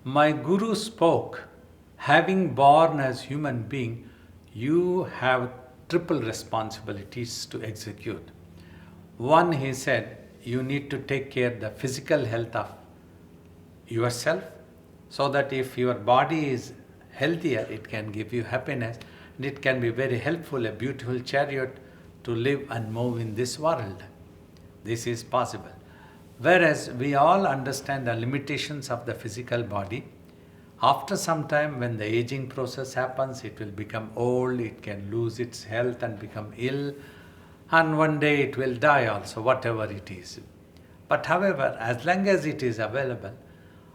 My guru spoke, having born as human being, you have triple responsibilities to execute. One, he said, you need to take care of the physical health of yourself so that if your body is healthier, it can give you happiness and it can be very helpful, a beautiful chariot to live and move in this world. This is possible. Whereas we all understand the limitations of the physical body, after some time when the aging process happens, it will become old, it can lose its health and become ill, and one day it will die also, whatever it is. But however, as long as it is available,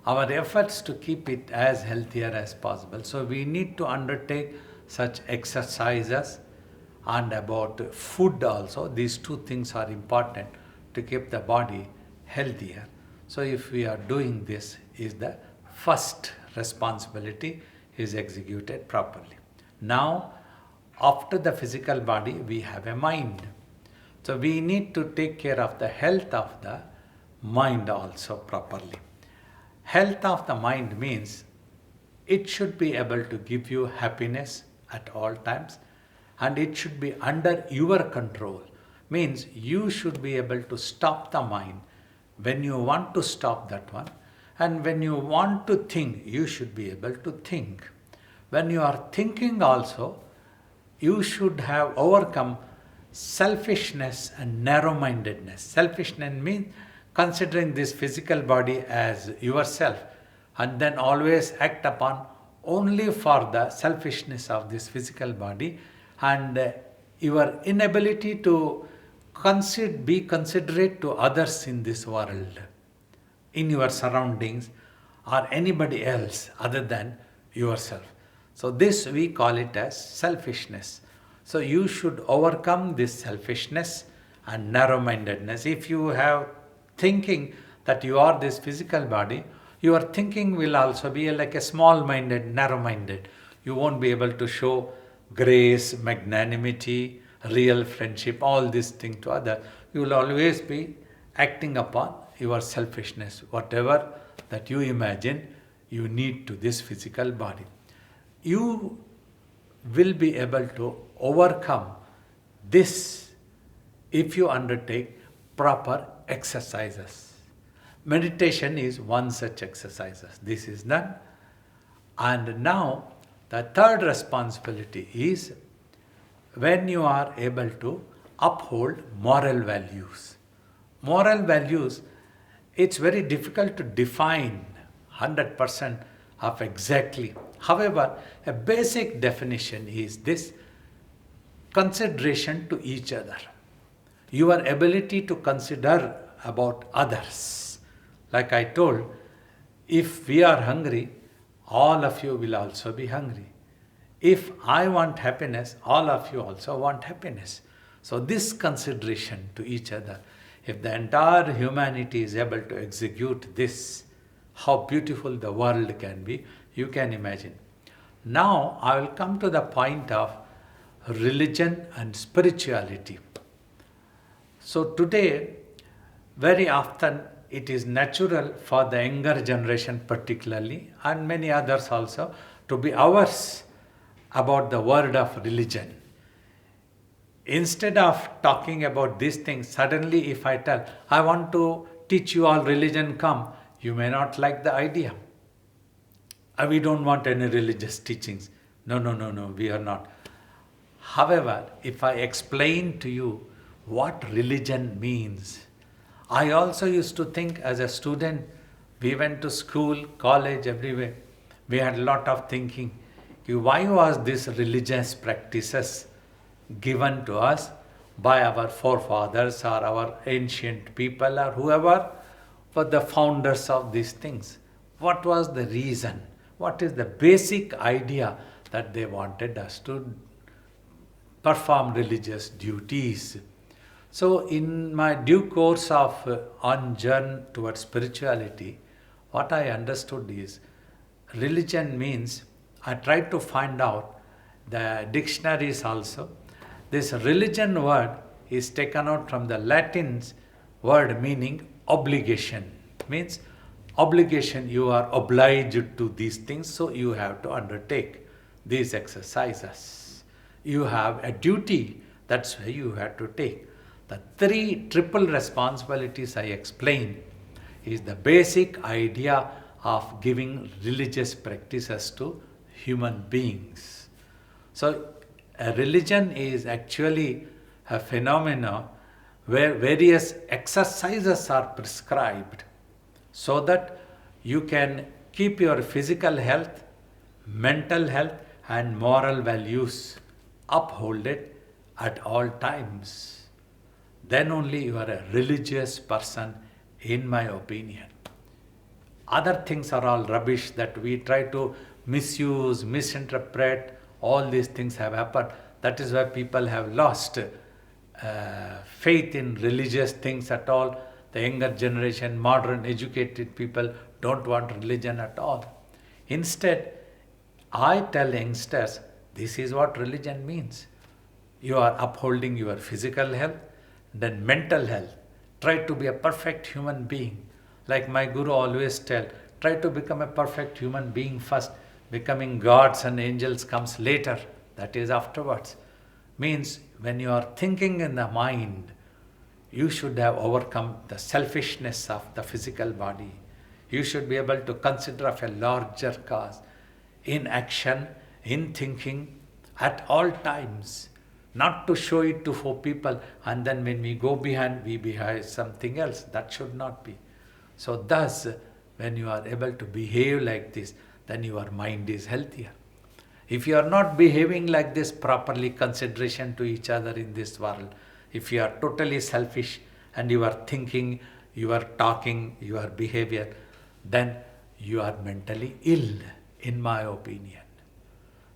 our efforts to keep it as healthier as possible. So we need to undertake such exercises, and about food also. These two things are important to keep the body healthier. So if we are doing this, is the first responsibility is executed properly. Now, after the physical body, we have a mind. So we need to take care of the health of the mind also properly. Health of the mind means it should be able to give you happiness at all times, and it should be under your control. Means you should be able to stop the mind when you want to stop that one, and when you want to think, you should be able to think. When you are thinking also, you should have overcome selfishness and narrow-mindedness. Selfishness means considering this physical body as yourself and then always act upon only for the selfishness of this physical body, and your inability to be considerate to others in this world, in your surroundings, or anybody else other than yourself. So this we call it as selfishness. So you should overcome this selfishness and narrow-mindedness. If you have thinking that you are this physical body, your thinking will also be like a small-minded, narrow-minded. You won't be able to show grace, magnanimity, real friendship, all these things to others. You will always be acting upon your selfishness. Whatever that you imagine, you need to this physical body. You will be able to overcome this if you undertake proper exercises. Meditation is one such exercise. This is done. And now the third responsibility is when you are able to uphold moral values. Moral values, it's very difficult to define 100% of exactly. However, a basic definition is this: consideration to each other. Your ability to consider about others. Like I told, if we are hungry, all of you will also be hungry. If I want happiness, all of you also want happiness. So this consideration to each other, if the entire humanity is able to execute this, how beautiful the world can be, you can imagine. Now I will come to the point of religion and spirituality. So today, very often it is natural for the younger generation particularly, and many others also, to be averse about the word of religion. Instead of talking about these things, suddenly if I tell, I want to teach you all religion, come, you may not like the idea. We don't want any religious teachings. No, we are not. However, if I explain to you what religion means, I also used to think as a student, we went to school, college, everywhere. We had a lot of thinking. Why was this religious practices given to us by our forefathers or our ancient people or whoever were the founders of these things? What was the reason? What is the basic idea that they wanted us to perform religious duties? So in my due course of on journey towards spirituality, what I understood is religion means, I tried to find out the dictionaries also. This religion word is taken out from the Latin word meaning obligation. Means obligation, you are obliged to these things, so you have to undertake these exercises. You have a duty, that's why you have to take. The three triple responsibilities I explained is the basic idea of giving religious practices to human beings. So a religion is actually a phenomenon where various exercises are prescribed so that you can keep your physical health, mental health, and moral values upholded at all times. Then only you are a religious person, in my opinion. Other things are all rubbish that we try to misuse, misinterpret. All these things have happened. That is why people have lost faith in religious things at all. The younger generation, modern, educated people don't want religion at all. Instead, I tell youngsters, this is what religion means. You are upholding your physical health, then mental health. Try to be a perfect human being. Like my guru always tell, try to become a perfect human being first. Becoming gods and angels comes later. That is afterwards. Means when you are thinking in the mind, you should have overcome the selfishness of the physical body. You should be able to consider of a larger cause in action, in thinking, at all times. Not to show it to four people and then when we go behind, we behave something else. That should not be. So thus, when you are able to behave like this, then your mind is healthier. If you are not behaving like this properly, consideration to each other in this world, if you are totally selfish and you are thinking, you are talking, your behavior, then you are mentally ill, in my opinion.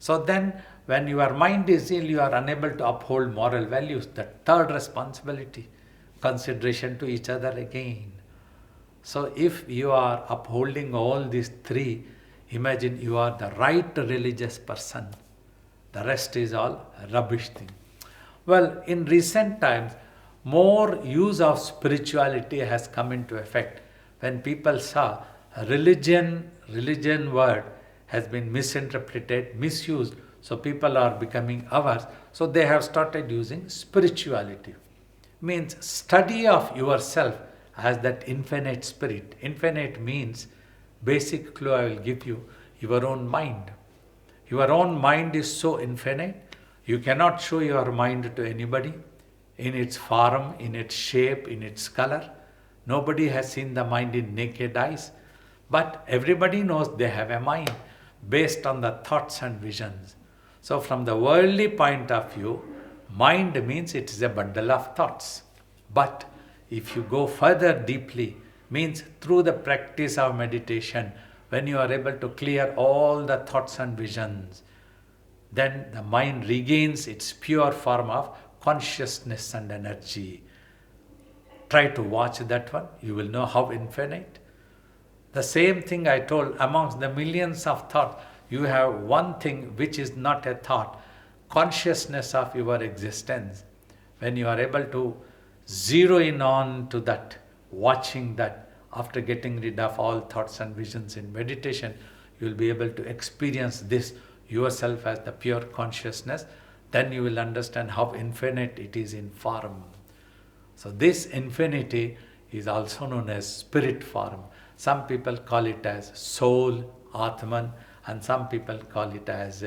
So then, when your mind is ill, you are unable to uphold moral values. The third responsibility, consideration to each other again. So if you are upholding all these three, imagine you are the right religious person. The rest is all rubbish thing. Well, in recent times, more use of spirituality has come into effect. When people saw religion word has been misinterpreted, misused, so people are becoming aware. So they have started using spirituality. Means study of yourself as that infinite spirit. Infinite means, basic clue I will give you, your own mind. Your own mind is so infinite, you cannot show your mind to anybody in its form, in its shape, in its color. Nobody has seen the mind in naked eyes, but everybody knows they have a mind based on the thoughts and visions. So from the worldly point of view, mind means it is a bundle of thoughts. But if you go further deeply, means through the practice of meditation, when you are able to clear all the thoughts and visions, then the mind regains its pure form of consciousness and energy. Try to watch that one, you will know how infinite. The same thing I told, amongst the millions of thoughts, you have one thing which is not a thought, consciousness of your existence. When you are able to zero in on to that, watching that, after getting rid of all thoughts and visions in meditation, you will be able to experience this yourself as the pure consciousness. Then you will understand how infinite it is in form. So this infinity is also known as spirit form. Some people call it as soul, Atman, and some people call it as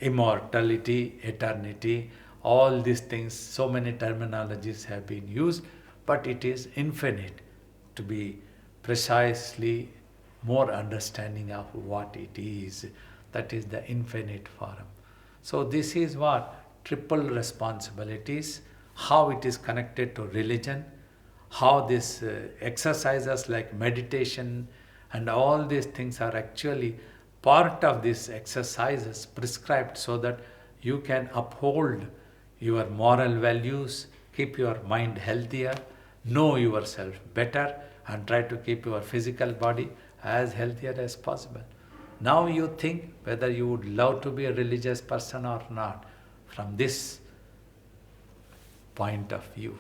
immortality, eternity. All these things, so many terminologies have been used, but it is infinite, to be precisely more understanding of what it is. That is the infinite form. So this is what triple responsibilities, how it is connected to religion, how these exercises like meditation and all these things are actually part of these exercises prescribed so that you can uphold your moral values, keep your mind healthier, know yourself better, and try to keep your physical body as healthier as possible. Now you think whether you would love to be a religious person or not from this point of view.